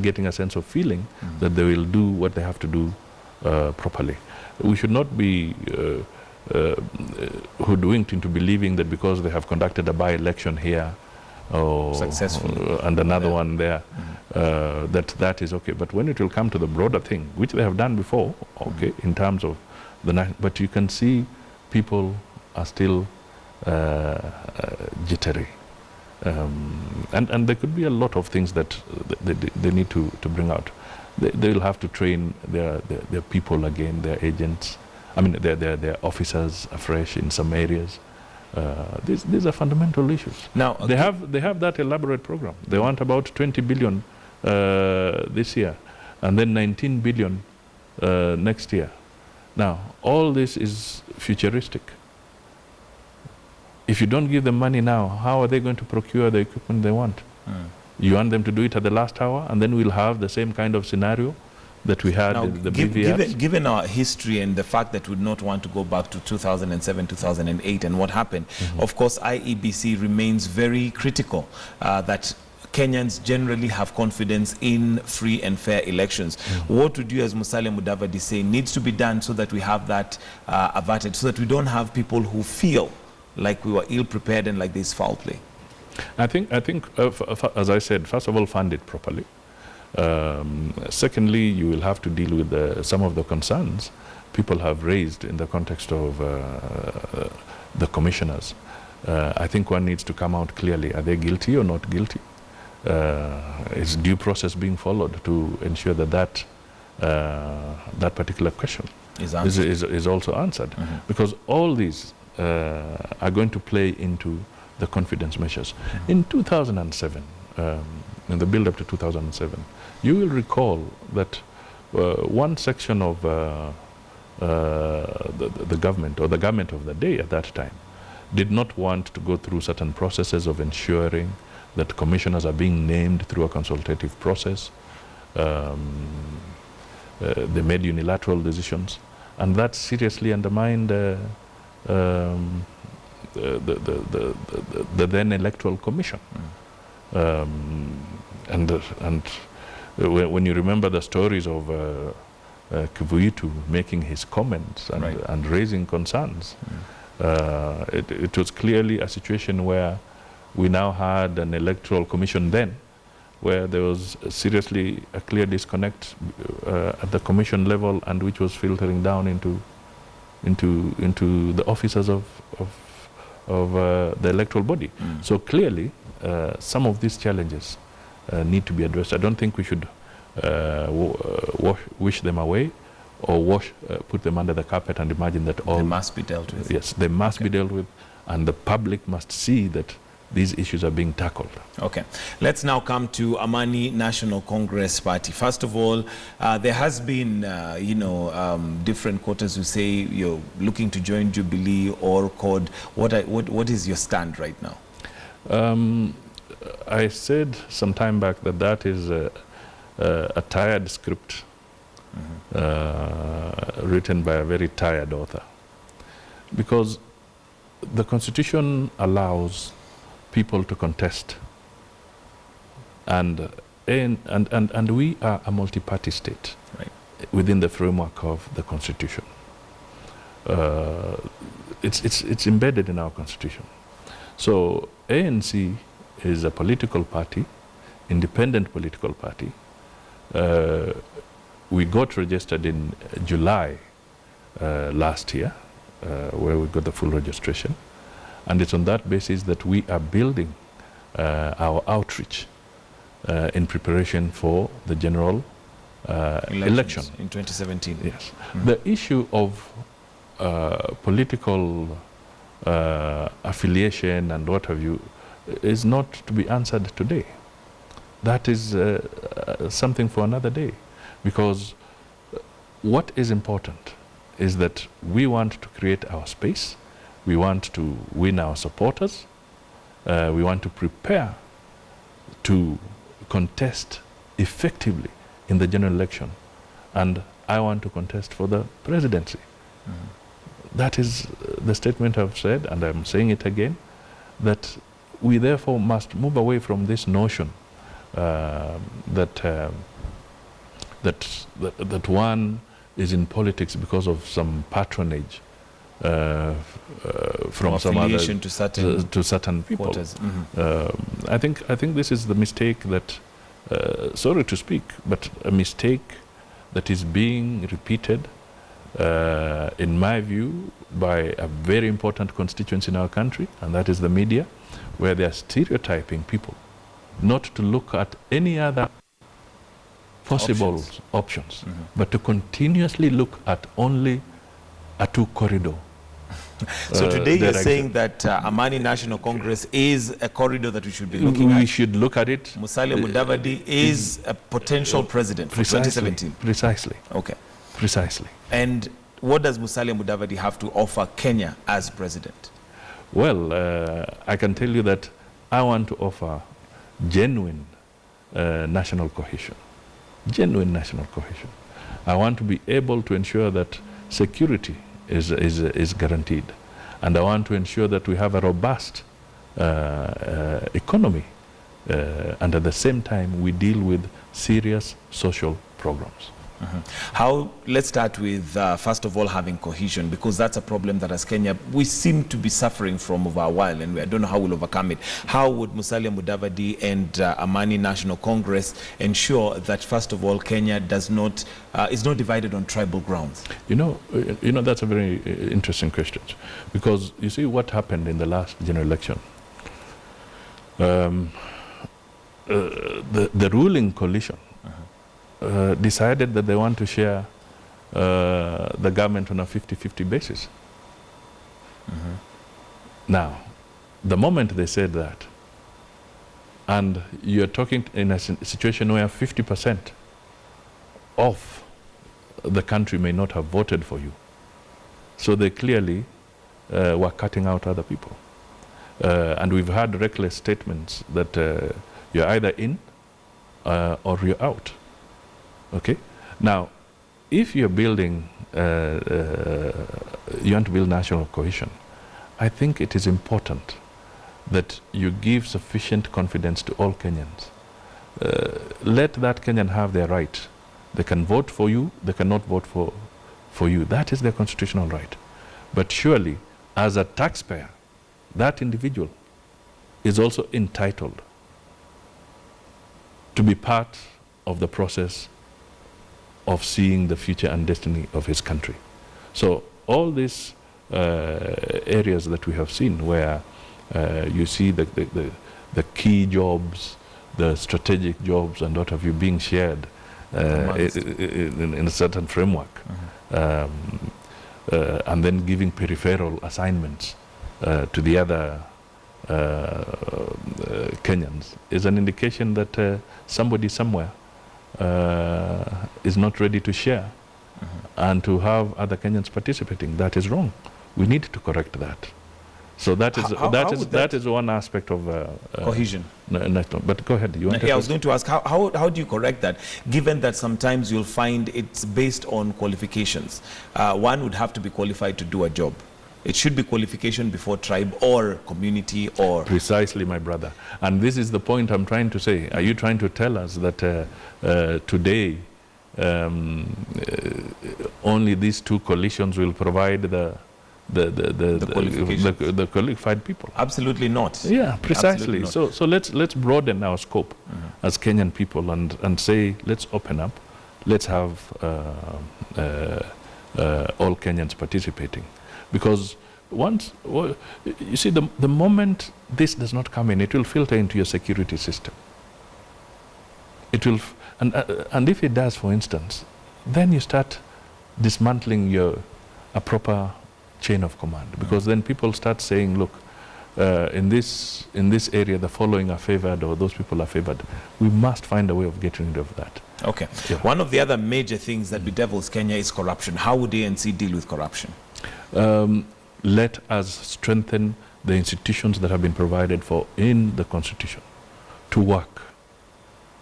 getting a sense of feeling that they will do what they have to do properly. We should not be hoodwinked into believing that because they have conducted a by-election here successfully and another one there, that is okay. But when it will come to the broader thing, which they have done before, okay, in terms of but you can see people are still jittery. And there could be a lot of things that they need to bring out. They will have to train their people again, their agents, I mean their officers afresh in some areas. These are fundamental issues. Now they have that elaborate program. They want about 20 billion this year, and then 19 billion next year. Now all this is futuristic. If you don't give them money now, how are they going to procure the equipment they want? You want them to do it at the last hour, and then we'll have the same kind of scenario that we had in the BVRs? Given our history and the fact that we would not want to go back to 2007, 2008 and what happened, of course, IEBC remains very critical that Kenyans generally have confidence in free and fair elections. What would you as Musalia Mudavadi say needs to be done so that we have that averted, so that we don't have people who feel like we were ill-prepared and like this foul play? I think as I said, first of all, fund it properly. Secondly, you will have to deal with some of the concerns people have raised in the context of the commissioners. I think one needs to come out clearly. Are they guilty or not guilty? Is due process being followed to ensure that that particular question is also answered? Because all these are going to play into the confidence measures. In 2007, in the build-up to 2007, you will recall that one section of the government, or the government of the day at that time, did not want to go through certain processes of ensuring that commissioners are being named through a consultative process. They made unilateral decisions, and that seriously undermined the then Electoral Commission. And when you remember the stories of Kivuitu making his comments and raising concerns, it was clearly a situation where we now had an Electoral Commission then, where there was seriously a clear disconnect at the commission level, and which was filtering down into the officers of the electoral body. So clearly, some of these challenges need to be addressed. I don't think we should wish them away or put them under the carpet and imagine that all... They must be dealt with. Yes, they must be dealt with, and the public must see that these issues are being tackled. Okay, let's now come to Amani National Congress Party. First of all, there has been, different quarters who say you're looking to join Jubilee or CORD. What is your stand right now? I said some time back that is a tired script written by a very tired author, because the Constitution allows people to contest, and we are a multi-party state within the framework of the Constitution. It's embedded in our Constitution. So ANC is a political party, independent political party. We got registered in July last year, where we got the full registration. And it's on that basis that we are building our outreach in preparation for the general election. In 2017. Yes. The issue of political affiliation and what have you is not to be answered today. That is something for another day. Because what is important is that we want to create our space. We want to win our supporters. We want to prepare to contest effectively in the general election. And I want to contest for the presidency. That is the statement I've said, and I'm saying it again, that we therefore must move away from this notion that one is in politics because of some patronage from some other to certain people. I think this is the mistake that, sorry to speak, but a mistake that is being repeated, in my view, by a very important constituency in our country, and that is the media, where they are stereotyping people not to look at any other possible options, but to continuously look at only a two-corridor. So today you're saying that Amani National Congress is a corridor that we should be looking at? We should look at it. Musalia Mudavadi is a potential president for 2017? Precisely. Okay. Precisely. And what does Musalia Mudavadi have to offer Kenya as president? Well, I can tell you that I want to offer genuine national cohesion. Genuine national cohesion. I want to be able to ensure that security is guaranteed, and I want to ensure that we have a robust economy, and at the same time we deal with serious social programs. Let's start with, first of all, having cohesion, because that's a problem that as Kenya, we seem to be suffering from over a while, and I don't know how we'll overcome it. How would Musalia Mudavadi and Amani National Congress ensure that, first of all, Kenya is not divided on tribal grounds? You know, that's a very interesting question, because you see what happened in the last general election. The ruling coalition decided that they want to share the government on a 50-50 basis. Now, the moment they said that, and you're talking in a situation where 50% of the country may not have voted for you, so they clearly were cutting out other people. And we've had reckless statements that you're either in or you're out. Okay. Now, if you're building, you want to build national cohesion, I think it is important that you give sufficient confidence to all Kenyans. Let that Kenyan have their right. They can vote for you, they cannot vote for you. That is their constitutional right. But surely, as a taxpayer, that individual is also entitled to be part of the process of seeing the future and destiny of his country. So all these areas that we have seen where you see the key jobs, the strategic jobs and what have you being shared in a certain framework, and then giving peripheral assignments to the other Kenyans is an indication that somebody somewhere is not ready to share and to have other Kenyans participating. That is wrong. We need to correct that. So that is one aspect of cohesion. National. But go ahead. I was going to ask, how do you correct that, given that sometimes you'll find it's based on qualifications? One would have to be qualified to do a job. It should be qualification before tribe or community or... Precisely, my brother. And this is the point I'm trying to say. Are you trying to tell us that today only these two coalitions will provide the qualified people? Absolutely not. Yeah, precisely. Not. So let's broaden our scope as Kenyan people and say, let's open up. Let's have all Kenyans participating. Because you see, the moment this does not come in, it will filter into your security system. It will, and if it does, for instance, then you start dismantling a proper chain of command. Because then people start saying, look, in this area, the following are favored or those people are favored. We must find a way of getting rid of that. Okay. Yeah. One of the other major things that bedevils Kenya is corruption. How would ANC deal with corruption? Let us strengthen the institutions that have been provided for in the Constitution to work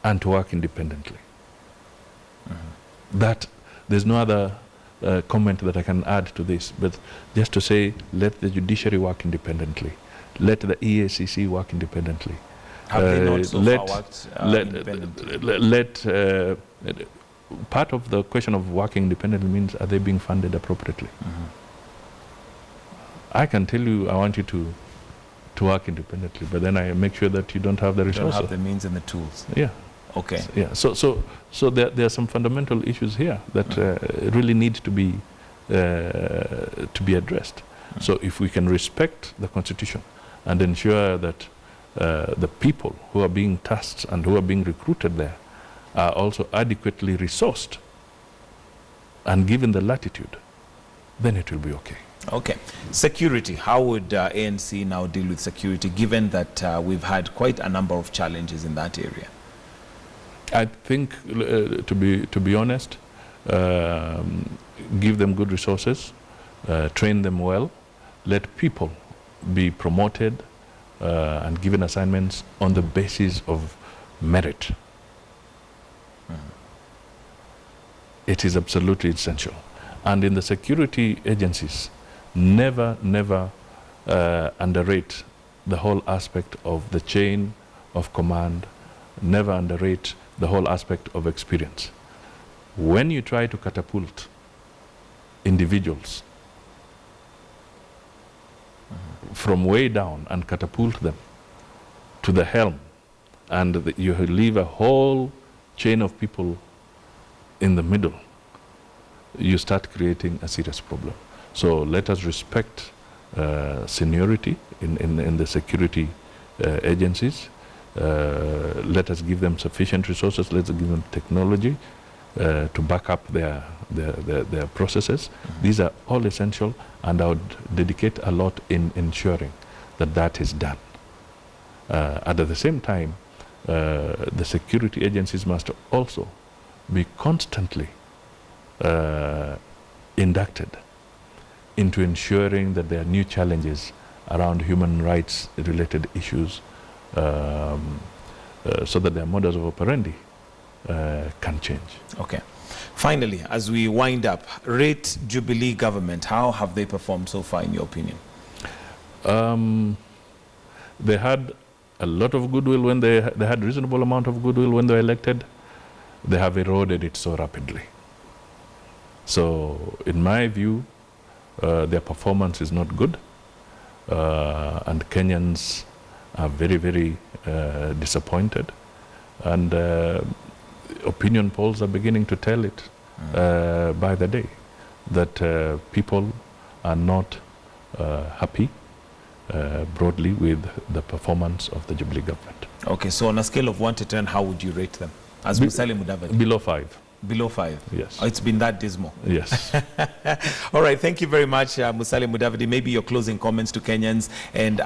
and to work independently. That there's no other comment that I can add to this, but just to say, let the judiciary work independently, let the EACC work independently, Have they not so far worked independently? Part of the question of working independently means, are they being funded appropriately? I can tell you, I want you to work independently, but then I make sure that you don't have the resources. Don't have the means and the tools. Yeah. Okay. So there are some fundamental issues here that really need to be addressed. So if we can respect the Constitution and ensure that the people who are being tasked and who are being recruited there are also adequately resourced and given the latitude, then it will be okay. Okay. Security. How would ANC now deal with security, given that we've had quite a number of challenges in that area? I think, to be honest, give them good resources, train them well, let people be promoted and given assignments on the basis of merit. It is absolutely essential. And in the security agencies, never underrate the whole aspect of the chain of command, never underrate the whole aspect of experience. When you try to catapult individuals from way down and catapult them to the helm, and you leave a whole chain of people in the middle, you start creating a serious problem. So let us respect seniority in the security agencies. Let us give them sufficient resources. Let's give them technology to back up their processes. These are all essential, and I would dedicate a lot in ensuring that that is done. At the same time, the security agencies must also be constantly inducted into ensuring that there are new challenges around human rights related issues, so that their models of operandi can change. Okay. Finally, as we wind up, rate Jubilee government. How have they performed so far, in your opinion? They had a lot of goodwill when they had reasonable amount of goodwill when they were elected. They have eroded it so rapidly. So, in my view, their performance is not good, and Kenyans are very, very disappointed, and opinion polls are beginning to tell it by the day that people are not happy broadly with the performance of the Jubilee government. Okay, so on a scale of 1 to 10, how would you rate them? As Musalia Mudavadi? Below 5. Below 5? Yes. Oh, it's been that dismal? Yes. All right, thank you very much, Musalia Mudavadi. Maybe your closing comments to Kenyans, and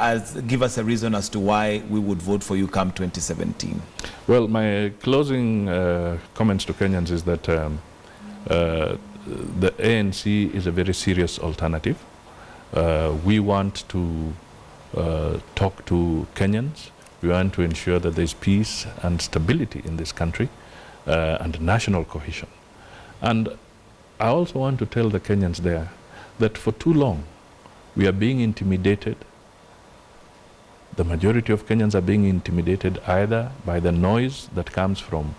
give us a reason as to why we would vote for you come 2017. Well, my closing comments to Kenyans is that the ANC is a very serious alternative. We want to talk to Kenyans. We want to ensure that there's peace and stability in this country and national cohesion. And I also want to tell the Kenyans there that for too long we are being intimidated. The majority of Kenyans are being intimidated either by the noise that comes from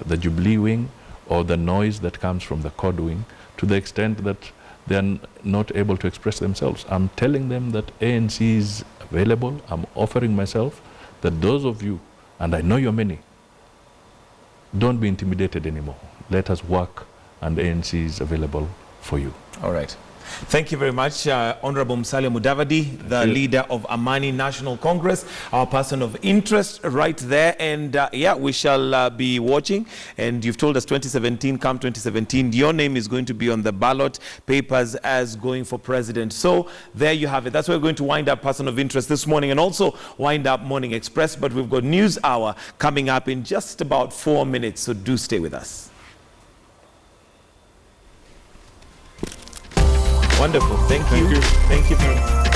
the Jubilee wing or the noise that comes from the CORD wing, to the extent that they are not able to express themselves. I'm telling them that ANC is available. I'm offering myself that those of you, and I know you're many, don't be intimidated anymore. Let us work, and ANC is available for you. All right. Thank you very much, Honorable Musalia Mudavadi, the leader of Amani National Congress, our person of interest right there. And yeah, we shall be watching. And you've told us 2017, come 2017, your name is going to be on the ballot papers as going for president. So there you have it. That's why we're going to wind up person of interest this morning, and also wind up Morning Express. But we've got News Hour coming up in just about 4 minutes. So do stay with us. Wonderful. Thank you. Thank you very much.